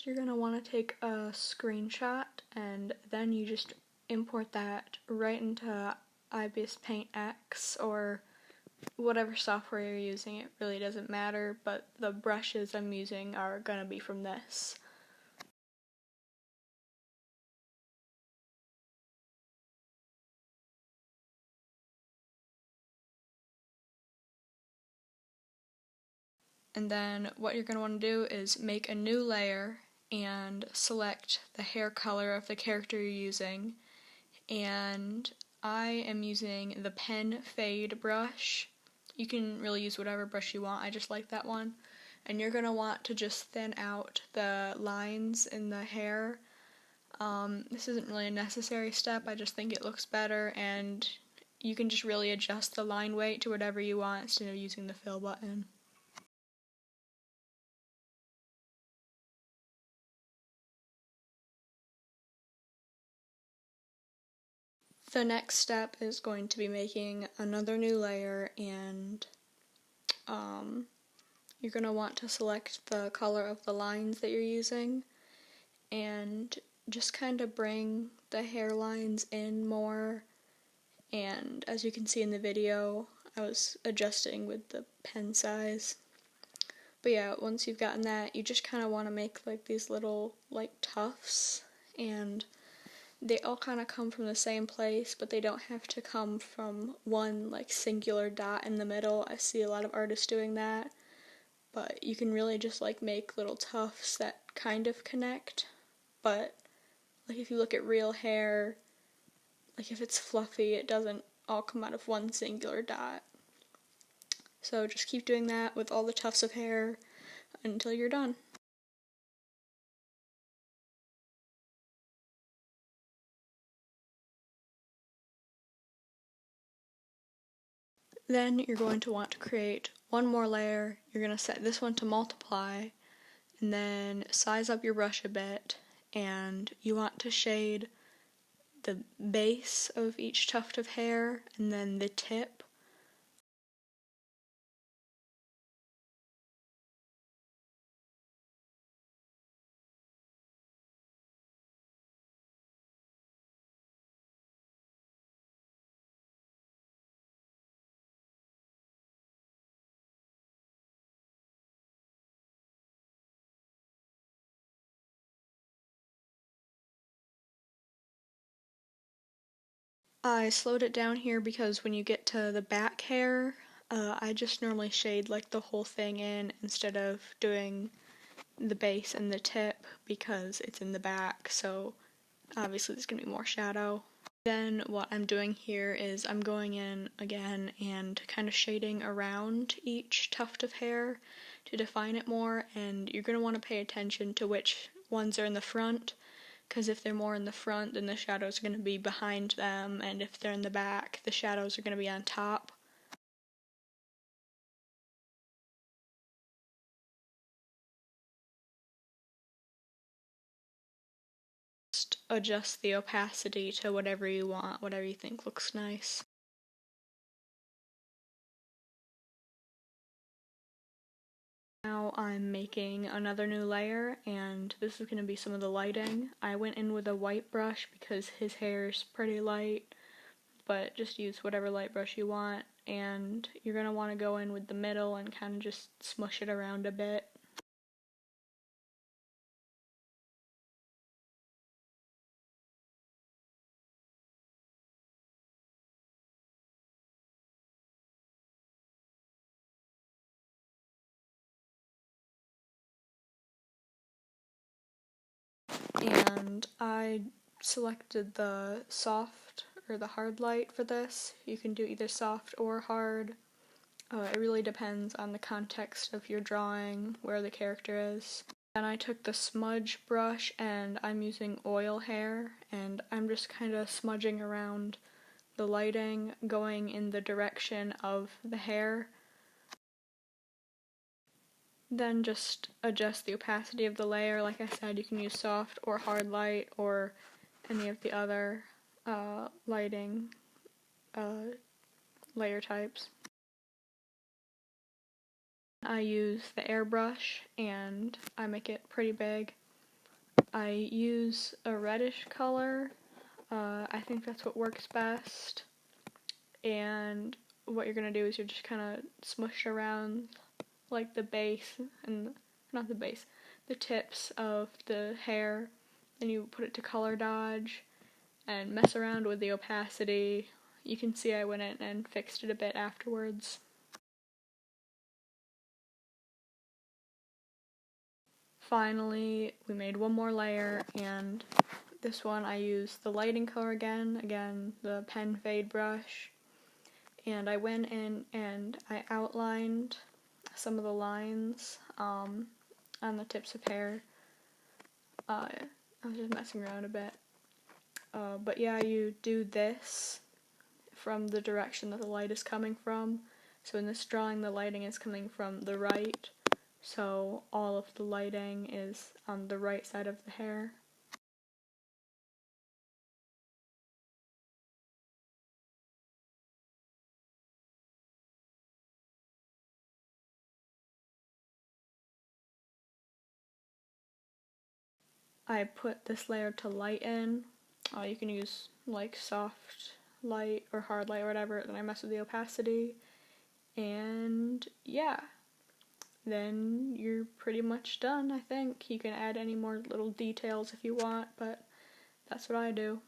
You're going to want to take a screenshot and then you just import that right into Ibis Paint X or whatever software you're using. It really doesn't matter, but the brushes I'm using are going to be from this. And then what you're going to want to do is make a new layer and select the hair color of the character you're using. And I am using the pen fade brush. You can really use whatever brush you want, I just like that one. And you're going to want to just thin out the lines in the hair. This isn't really a necessary step, I just think it looks better, and you can just really adjust the line weight to whatever you want instead of using the fill button. The next step is going to be making another new layer, and you're going to want to select the color of the lines that you're using and just kind of bring the hairlines in more. And as you can see in the video, I was adjusting with the pen size. But yeah, once you've gotten that, you just kind of want to make like these little like tufts, and they all kind of come from the same place, but they don't have to come from one like singular dot in the middle. I see a lot of artists doing that, but you can really just like make little tufts that kind of connect. But like if you look at real hair, like if it's fluffy, it doesn't all come out of one singular dot. So just keep doing that with all the tufts of hair until you're done. Then you're going to want to create one more layer. You're going to set this one to multiply, and then size up your brush a bit, and you want to shade the base of each tuft of hair and then the tip. I slowed it down here because when you get to the back hair, I just normally shade like the whole thing in instead of doing the base and the tip because it's in the back, so obviously there's going to be more shadow. Then what I'm doing here is I'm going in again and kind of shading around each tuft of hair to define it more, and you're going to want to pay attention to which ones are in the front, because if they're more in the front, then the shadows are going to be behind them, and if they're in the back, the shadows are going to be on top. Just adjust the opacity to whatever you want, whatever you think looks nice. Now I'm making another new layer, and this is going to be some of the lighting. I went in with a white brush because his hair is pretty light, but just use whatever light brush you want, and you're going to want to go in with the middle and kind of just smush it around a bit. And I selected the soft or the hard light for this. You can do either soft or hard. It really depends on the context of your drawing, where the character is. Then I took the smudge brush and I'm using oil hair, and I'm just kind of smudging around the lighting going in the direction of the hair. Then just adjust the opacity of the layer. Like I said, you can use soft or hard light or any of the other lighting layer types. I use the airbrush and I make it pretty big. I use a reddish color. I think that's what works best. And what you're going to do is you're just kind of smush around like the base, and not the base, the tips of the hair. Then you put it to color dodge and mess around with the opacity. You can see I went in and fixed it a bit afterwards. Finally, we made one more layer, and this one I used the lighting color again, the pen fade brush, and I went in and I outlined some of the lines on the tips of hair. I was just messing around a bit. But yeah, you do this from the direction that the light is coming from. So in this drawing, the lighting is coming from the right, so all of the lighting is on the right side of the hair. I put this layer to lighten. You can use like soft light or hard light or whatever, then I mess with the opacity, and yeah, then you're pretty much done, I think. You can add any more little details if you want, but that's what I do.